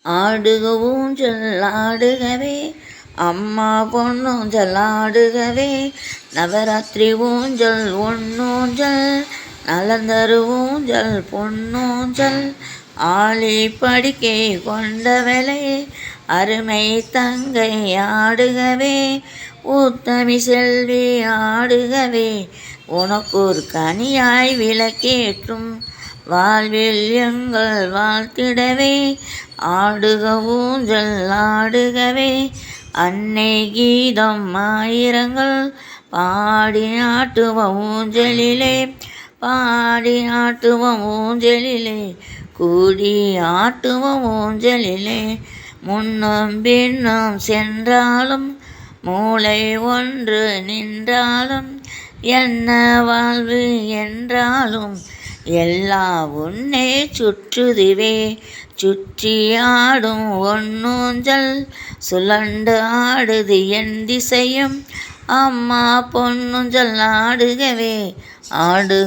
ஆடுக ஊஞ்சல் ஆடுகவே அம்மா பொன்னூஞ்சல் ஆடுகவே நவராத்திரி ஊஞ்சல் ஒன்னூஞ்சல் நலந்தரு ஊஞ்சல் பொன்னூஞ்சல் ஆழி படிக்கை கொண்டவளே அருமை தங்கை ஆடுகவே உத்தமி செல்வி ஆடுகவே உனக்கொரு கனியாய் விளக்கேற்றும் வாழ்வில் எங்கள் வாழ்த்திடவே ஆடுக ஊஞ்சல் ஆடுகவே அன்னை கீதம் ஆயிரங்கள் பாடி ஆட்டுவோம் ஊஞ்சலிலே பாடி ஆட்டுவோம் ஊஞ்சலிலே கூடி ஆட்டுவோம் ஊஞ்சலிலே முன்னும் பின்னும் சென்றாலும் மூளை ஒன்று நின்றாலும் என்ன வாழ்வு என்றாலும் எல்லா உன்னை சுற்றுதுவே சுற்றி ஆடும் ஒன்னூஞ்சல் சுழண்டு ஆடுது என் திசையும் அம்மா பொன்னூஞ்சல் ஆடுகவே ஆடு